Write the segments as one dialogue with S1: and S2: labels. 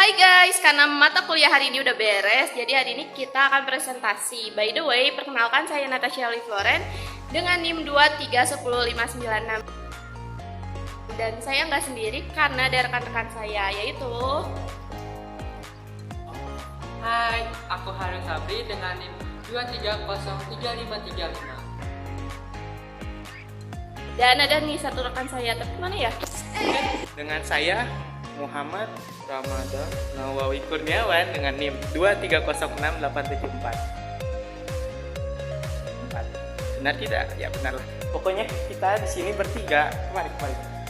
S1: Hai guys, karena mata kuliah hari ini udah beres, jadi hari ini kita akan presentasi. By the way, perkenalkan saya Natasha Floren dengan NIM 2310596. Dan saya nggak sendiri karena ada rekan-rekan saya, yaitu
S2: Hai, aku Harun Sabri dengan NIM 2303535.
S1: dan ada nih satu rekan saya, tapi mana ya?
S3: Dengan saya Muhammad Ramadan Nawawi Kurniawan dengan NIM 2306874. Benar tidak? Ya benar lah. Pokoknya kita di sini bertiga, kemarin.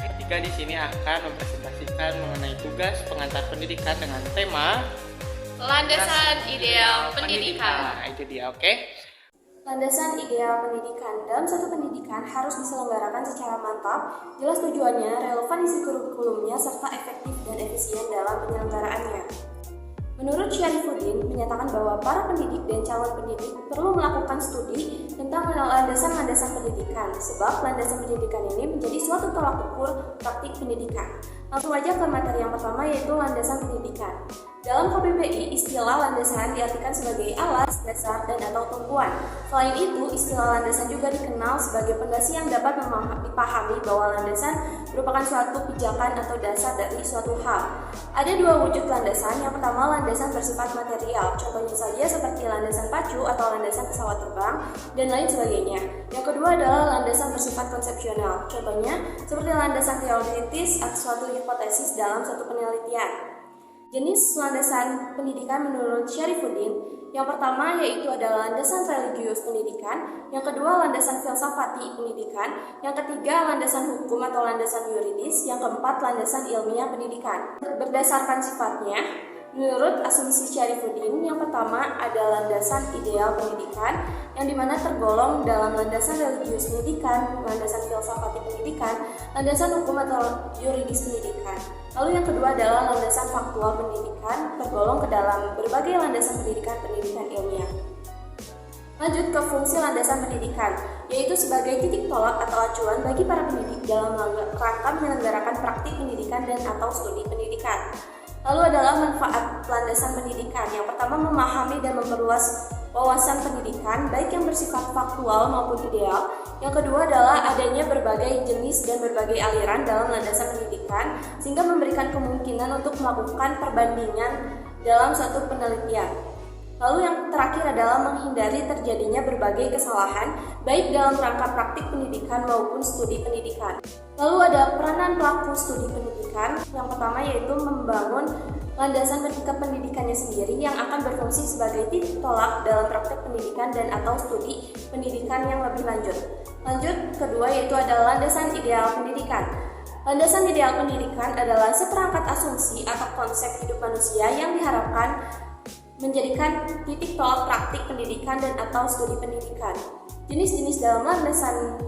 S3: Bertiga di sini akan mempresentasikan mengenai tugas pengantar pendidikan dengan tema
S1: Landasan Ideal Pendidikan.
S3: Nah, itu dia, oke?
S4: Landasan ideal pendidikan. Dalam satu pendidikan harus diselenggarakan secara mantap, jelas tujuannya, relevan isi kurikulumnya, serta efektif dan efisien dalam penyelenggaraannya. Menurut Syarifuddin, menyatakan bahwa para pendidik dan calon pendidik perlu melakukan studi tentang landasan-landasan pendidikan, sebab landasan pendidikan ini menjadi suatu tolak ukur praktik pendidikan. Langsung aja ke materi yang pertama, yaitu landasan pendidikan. Dalam KBBI, istilah landasan diartikan sebagai alas, dasar, dan atau tumpuan. Selain itu, istilah landasan juga dikenal sebagai pondasi yang dapat dipahami bahwa landasan merupakan suatu pijakan atau dasar dari suatu hal. Ada dua wujud landasan. Yang pertama, landasan bersifat material. Contohnya saja seperti landasan pacu atau landasan pesawat terbang, dan lain sebagainya. Yang kedua adalah landasan bersifat konsepsional. Contohnya seperti landasan teoritis atau suatu hipotesis dalam suatu penelitian. Jenis landasan pendidikan menurut Syarifuddin, yang pertama yaitu adalah landasan religius pendidikan, yang kedua landasan filsafati pendidikan, yang ketiga landasan hukum atau landasan yuridis, yang keempat landasan ilmiah pendidikan. Berdasarkan sifatnya, menurut asumsi Syarifuddin, yang pertama ada landasan ideal pendidikan, yang dimana tergolong dalam landasan religius pendidikan, landasan filsafati pendidikan, landasan hukum atau yuridis pendidikan. Lalu yang kedua adalah landasan faktual pendidikan, tergolong ke dalam berbagai landasan pendidikan ilmiah. Lanjut ke fungsi landasan pendidikan, yaitu sebagai titik tolak atau acuan bagi para pendidik dalam rangka menyelenggarakan praktik pendidikan dan atau studi pendidikan. Lalu adalah manfaat landasan pendidikan. Yang pertama, memahami dan memperluas wawasan pendidikan, baik yang bersifat faktual maupun ideal. Yang kedua adalah adanya berbagai jenis dan berbagai aliran dalam landasan pendidikan, sehingga memberikan kemungkinan untuk melakukan perbandingan dalam suatu penelitian. Lalu yang terakhir adalah menghindari terjadinya berbagai kesalahan, baik dalam rangka praktik pendidikan maupun studi pendidikan. Lalu ada peranan pelaku studi pendidikan. Yang pertama yaitu membangun landasan pendidikannya sendiri yang akan berfungsi sebagai titik tolak dalam praktik pendidikan dan atau studi pendidikan yang lebih lanjut. Lanjut, kedua yaitu adalah landasan ideal pendidikan. Landasan ideal pendidikan adalah seperangkat asumsi atau konsep hidup manusia yang diharapkan menjadikan titik tolak praktik pendidikan dan atau studi pendidikan. Jenis-jenis dalam landasan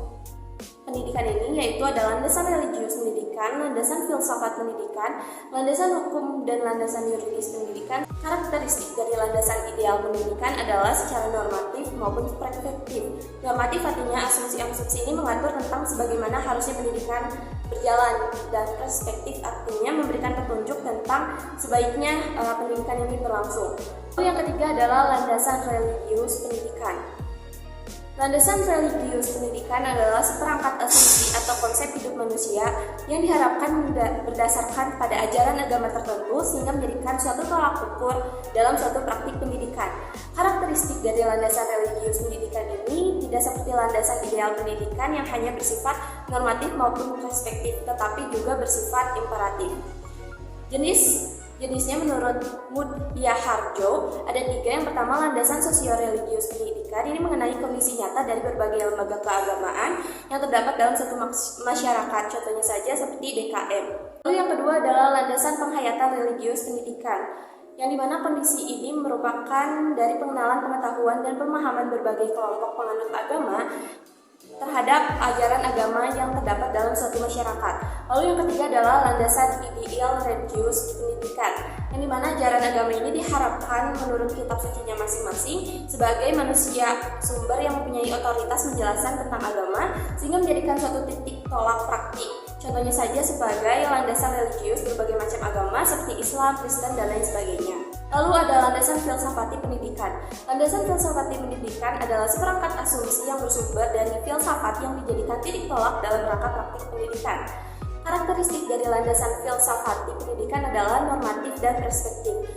S4: pendidikan ini yaitu adalah landasan religius pendidikan, landasan filsafat pendidikan, landasan hukum, dan landasan yuridis pendidikan. Karakteristik dari landasan ideal pendidikan adalah secara normatif maupun perspektif. Normatif artinya asumsi-asumsi ini mengatur tentang sebagaimana harusnya pendidikan berjalan, dan perspektif artinya memberikan petunjuk tentang sebaiknya pendidikan ini berlangsung. Lalu yang ketiga adalah landasan religius pendidikan. Landasan religius pendidikan adalah seperangkat asumsi atau konsep hidup manusia yang diharapkan berdasarkan pada ajaran agama tertentu sehingga menjadikan suatu tolak ukur dalam suatu praktik pendidikan. Karakteristik dari landasan religius pendidikan ini tidak seperti landasan ideal pendidikan yang hanya bersifat normatif maupun perspektif, tetapi juga bersifat imperatif. Jenisnya menurut Mudyahardjo ada tiga. Yang pertama, landasan sosio-religius pendidikan. Ini mengenai kondisi nyata dari berbagai lembaga keagamaan yang terdapat dalam satu masyarakat, contohnya saja seperti DKM. Lalu yang kedua adalah landasan penghayatan religius pendidikan, yang dimana kondisi ini merupakan dari pengenalan pengetahuan dan pemahaman berbagai kelompok penganut agama terhadap ajaran agama yang terdapat dalam suatu masyarakat. Lalu yang ketiga adalah landasan ideal religius pendidikan, yang dimana ajaran agama ini diharapkan menurut kitab sucinya masing-masing sebagai manusia sumber yang mempunyai otoritas menjelaskan tentang agama sehingga menjadikan suatu titik tolak praktik. Contohnya saja sebagai landasan religius berbagai macam agama seperti Islam, Kristen, dan lain sebagainya. Lalu ada landasan filsafati pendidikan. Landasan filsafati pendidikan adalah seperangkat asumsi yang bersumber dari filsafat yang dijadikan titik tolak dalam rangka praktik pendidikan. Karakteristik dari landasan filsafati pendidikan adalah normatif dan perspektif.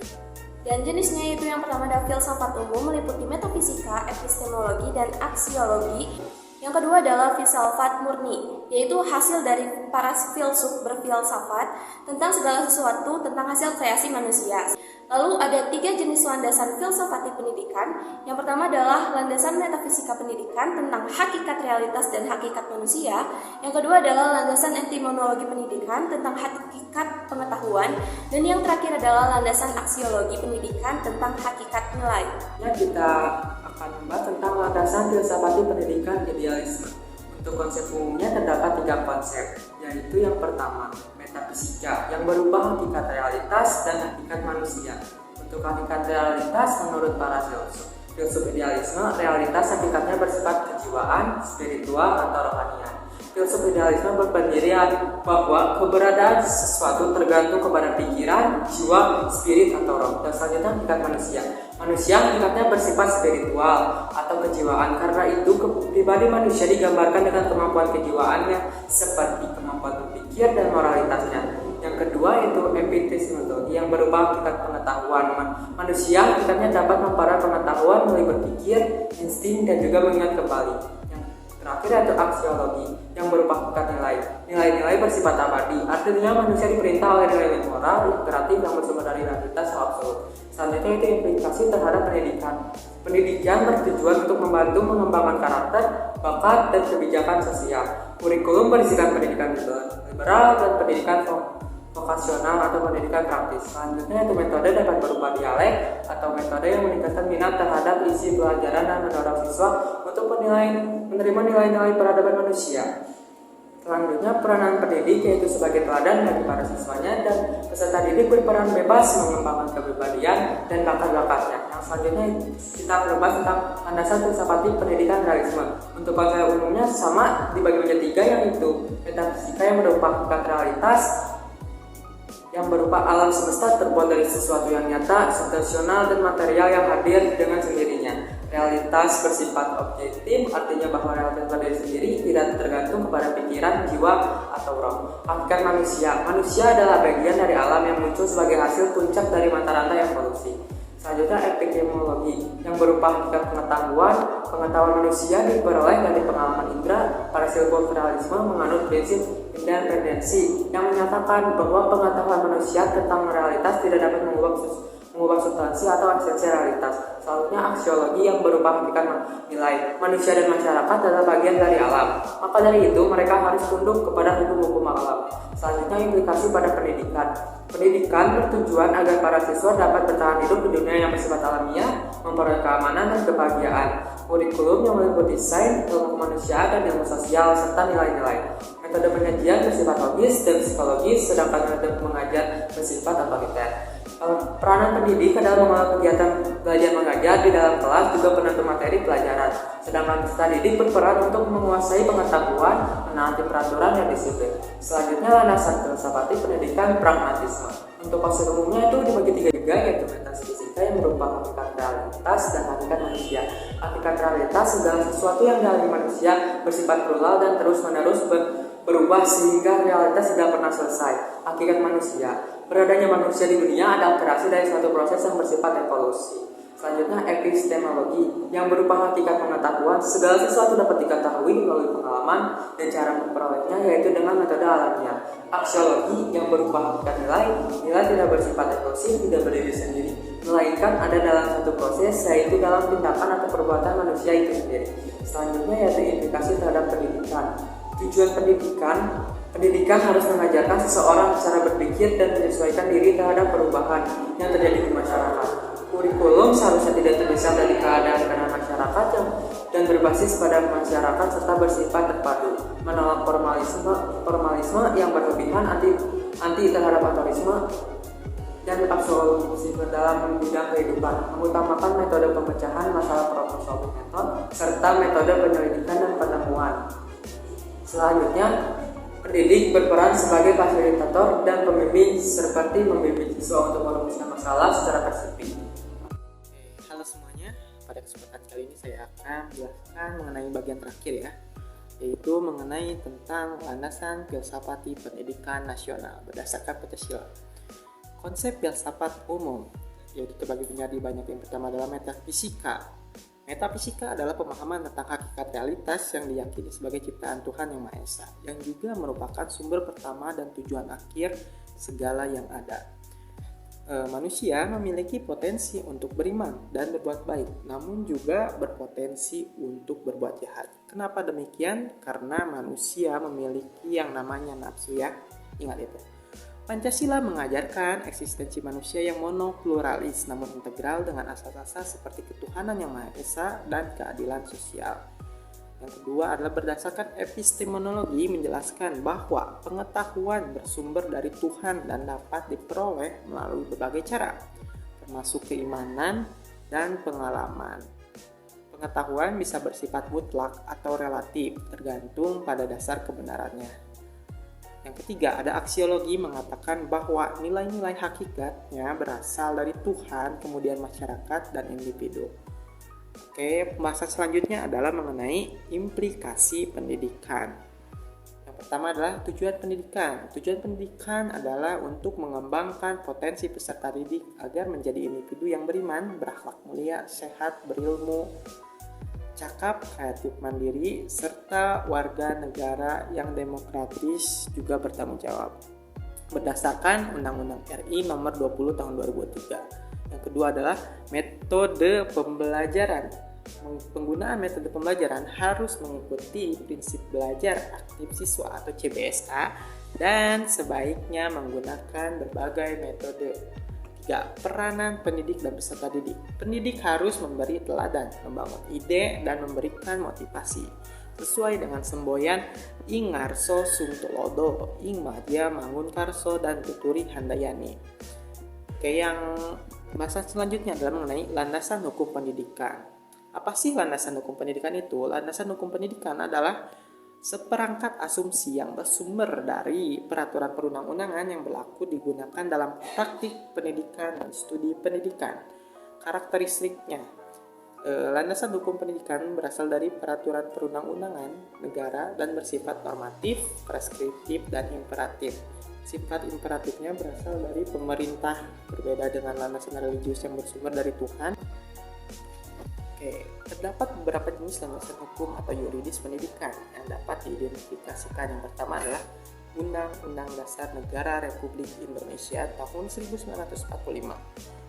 S4: Dan jenisnya itu yang pertama ada filsafat umum meliputi metafisika, epistemologi, dan aksiologi. Yang kedua adalah filsafat murni, yaitu hasil dari para filsuf berfilsafat tentang segala sesuatu tentang hasil kreasi manusia. Lalu ada 3 jenis landasan filsafati pendidikan. Yang pertama adalah landasan metafisika pendidikan tentang hakikat realitas dan hakikat manusia. Yang kedua adalah landasan etimologi pendidikan tentang hakikat pengetahuan. Dan yang terakhir adalah landasan aksiologi pendidikan tentang hakikat nilai.
S5: Kita akan membahas tentang landasan filsafati pendidikan idealisme. Untuk konsep umumnya terdapat 3 konsep, yaitu yang pertama, metafisika yang berupa hakikat realitas dan hakikat manusia. Untuk hakikat realitas menurut para filsuf idealisme, realitas hakikatnya bersifat kejiwaan, spiritual, atau rohanian. Filsuf idealisme berpendirian bahwa keberadaan sesuatu tergantung kepada pikiran, jiwa, spirit, atau roh. Dan selanjutnya hakikat manusia. Manusia hakikatnya bersifat spiritual atau kejiwaan. Karena itu pribadi manusia digambarkan dengan kemampuan kejiwaannya seperti kemampuan berpikir dan moralitasnya. Yang kedua itu epistemologi yang berupa hakikat pengetahuan. Manusia hakikatnya dapat memperoleh pengetahuan melalui berpikir, insting, dan juga mengingat kembali. Terakhir yaitu aksiologi yang berupa hakikat nilai. Nilai-nilai bersifat abadi, artinya manusia diperintah oleh nilai moral, imperatif yang bersumber dari realitas absolut. Selanjutnya itu implikasi terhadap pendidikan. Pendidikan bertujuan untuk membantu mengembangkan karakter, bakat, dan kebijakan sosial. Kurikulum berisikan pendidikan liberal dan pendidikan vokasional atau pendidikan praktis. Selanjutnya itu metode dapat berupa dialek atau metode yang meningkatkan minat terhadap isi pelajaran dan mendorong siswa untuk menerima nilai-nilai peradaban manusia. Selanjutnya peranan pendidik yaitu sebagai teladan bagi para siswanya, dan peserta didik berperan bebas mengembangkan kepribadian dan bakat-bakatnya. Yang selanjutnya kita akan membahas tentang landasan filsafati pendidikan realisme. Untuk konsep umumnya sama dibagi menjadi 3, yaitu metafisika yang berupa hakikat realitas yang berupa alam semesta terbuat dari sesuatu yang nyata, situasional, dan material yang hadir dengan sendirinya. Realitas bersifat objektif, artinya bahwa realitas berdiri sendiri tidak tergantung kepada pikiran, jiwa, atau roh. Hakikat manusia. Manusia adalah bagian dari alam yang muncul sebagai hasil puncak dari mata rantai evolusi. Selanjutnya epistemologi yang berupa hakikat pengetahuan. Pengetahuan manusia diperoleh dari pengalaman indera. Para filsuf realisme menganut prinsip independensi yang menyatakan bahwa pengetahuan manusia tentang realitas tidak dapat mengubah substansi atau esensi realitas. Selanjutnya aksiologi yang berupa hakikat nilai. Manusia dan masyarakat adalah bagian dari alam, maka dari itu mereka harus tunduk kepada hukum-hukum alam. Selanjutnya implikasi pada pendidikan. Pendidikan bertujuan agar para siswa dapat bertahan hidup di dunia yang bersifat alamiah, memperoleh keamanan dan kebahagiaan. Kurikulum yang meliputi sains, ilmu kemanusiaan, dan ilmu sosial, serta nilai-nilai. Metode penyajian bersifat logis dan psikologis, sedangkan metode mengajar bersifat otoriter. Peranan pendidik adalah mengelola kegiatan belajar mengajar di dalam kelas, juga penentu materi pelajaran. Sedangkan peserta didik berperan untuk menguasai pengetahuan, menaati peraturan dan disiplin. Selanjutnya landasan filsafati pendidikan pragmatisme. Untuk konsep umumnya itu dibagi 3 juga, yaitu metafisika yang berupa hakikat realitas dan hakikat manusia. Hakikat realitas segala sesuatu yang dialami manusia bersifat plural dan terus-menerus berubah sehingga realitas tidak pernah selesai. Hakikat manusia. Beradanya manusia di dunia adalah kreasi dari suatu proses yang bersifat evolusi. Selanjutnya epistemologi yang berupa hakikat pengetahuan. Segala sesuatu dapat diketahui melalui pengalaman dan cara memperolehnya, yaitu dengan metode alamiah. Aksiologi yang berupa hakikat nilai. Nilai tidak bersifat eksklusif, tidak berdiri sendiri, melainkan ada dalam satu proses, yaitu dalam tindakan atau perbuatan manusia itu sendiri. Selanjutnya yaitu implikasi terhadap pendidikan. Tujuan pendidikan harus mengajarkan seseorang cara berpikir dan menyesuaikan diri terhadap perubahan yang terjadi di masyarakat. Kurikulum seharusnya tidak terpisah dari keadaan masyarakat dan berbasis pada masyarakat serta bersifat terpadu, menolak formalisme yang berlebihan, anti terhadap otorisme dan absolutisme dalam bidang kehidupan, mengutamakan metode pemecahan masalah problem solving method serta metode penyelidikan dan penemuan. Selanjutnya Pendidik berperan sebagai fasilitator dan pembimbing seperti membimbing siswa untuk merumuskan masalah secara tersimpit.
S3: Halo semuanya, pada kesempatan kali ini saya akan menjelaskan mengenai bagian terakhir ya, yaitu mengenai tentang landasan filsafati pendidikan nasional berdasarkan Pancasila. Konsep filsafat umum yaitu terbagi menjadi banyak. Yang pertama adalah metafisika. Metafisika adalah pemahaman tentang hakikat realitas yang diyakini sebagai ciptaan Tuhan Yang Maha Esa, yang juga merupakan sumber pertama dan tujuan akhir segala yang ada. Manusia memiliki potensi untuk beriman dan berbuat baik, namun juga berpotensi untuk berbuat jahat. Kenapa demikian? Karena manusia memiliki yang namanya nafsu ya. Ingat itu. Pancasila mengajarkan eksistensi manusia yang monopluralis namun integral dengan asas-asas seperti ketuhanan Yang Maha Esa dan keadilan sosial. Yang kedua adalah berdasarkan epistemologi menjelaskan bahwa pengetahuan bersumber dari Tuhan dan dapat diperoleh melalui berbagai cara, termasuk keimanan dan pengalaman. Pengetahuan bisa bersifat mutlak atau relatif, tergantung pada dasar kebenarannya. Yang ketiga, ada aksiologi mengatakan bahwa nilai-nilai hakikatnya berasal dari Tuhan, kemudian masyarakat dan individu. Oke, pembahasan selanjutnya adalah mengenai implikasi pendidikan. Yang pertama adalah tujuan pendidikan. Tujuan pendidikan adalah untuk mengembangkan potensi peserta didik agar menjadi individu yang beriman, berakhlak mulia, sehat, berilmu, cakap, kreatif, mandiri, serta warga negara yang demokratis juga bertanggung jawab berdasarkan Undang-Undang RI Nomor 20 Tahun 2003. Yang kedua adalah metode pembelajaran. Penggunaan metode pembelajaran harus mengikuti prinsip belajar aktif siswa atau CBSA dan sebaiknya menggunakan berbagai metode. 3. Peranan pendidik dan peserta didik. Pendidik harus memberi teladan, membangun ide, dan memberikan motivasi sesuai dengan semboyan Ing Ngarso Sung Tulodo, Ing Madya Mangun Karso, dan Tuturi Handayani. Oke, yang pembahasan selanjutnya adalah mengenai landasan hukum pendidikan. Apa sih landasan hukum pendidikan itu? Landasan hukum pendidikan adalah seperangkat asumsi yang bersumber dari peraturan perundang-undangan yang berlaku digunakan dalam praktik pendidikan dan studi pendidikan. Karakteristiknya, landasan hukum pendidikan berasal dari peraturan perundang-undangan negara dan bersifat normatif, preskriptif, dan imperatif. Sifat imperatifnya berasal dari pemerintah, berbeda dengan landasan religius yang bersumber dari Tuhan. Oke, terdapat beberapa jenis landasan hukum atau yuridis pendidikan yang dapat diidentifikasikan. Yang pertama adalah Undang-Undang Dasar Negara Republik Indonesia tahun 1945.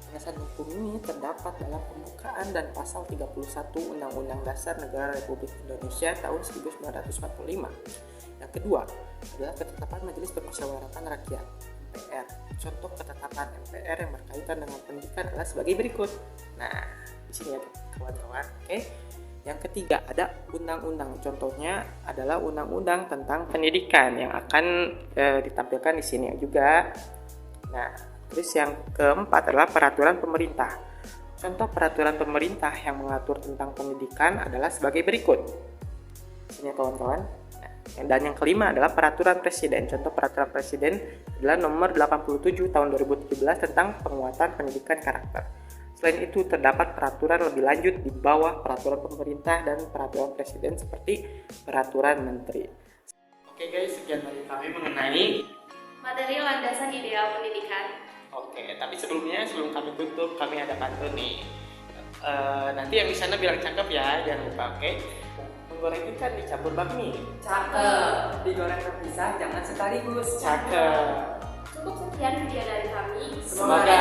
S3: Landasan hukum ini terdapat dalam pembukaan dan pasal 31 Undang-Undang Dasar Negara Republik Indonesia tahun 1945. Yang kedua adalah ketetapan Majelis Permusyawaratan Rakyat (MPR). Contoh ketetapan MPR yang berkaitan dengan pendidikan adalah sebagai berikut. Nah, di sini ya kawan-kawan. Oke. Yang ketiga ada undang-undang. Contohnya adalah undang-undang tentang pendidikan yang akan ditampilkan di sini juga. Nah, terus yang keempat adalah peraturan pemerintah. Contoh peraturan pemerintah yang mengatur tentang pendidikan adalah sebagai berikut. Di sini ya kawan-kawan. Nah, dan yang kelima adalah peraturan presiden. Contoh peraturan presiden adalah nomor 87 tahun 2017 tentang penguatan pendidikan karakter. Selain itu, terdapat peraturan lebih lanjut di bawah peraturan pemerintah dan peraturan presiden seperti peraturan menteri. Oke guys, sekian dari kami mengenai
S1: Materi landasan ideal pendidikan.
S3: Oke, tapi sebelum kami tutup, kami ada pantun nih. Nanti yang di sana bilang cakep ya, jangan lupa. Oke, menggoreng ikan dicampur bakmi.
S5: Cakep. Digoreng terpisah, jangan sekaligus.
S3: Cakep.
S1: Cukup sekian video dari kami.
S3: Semoga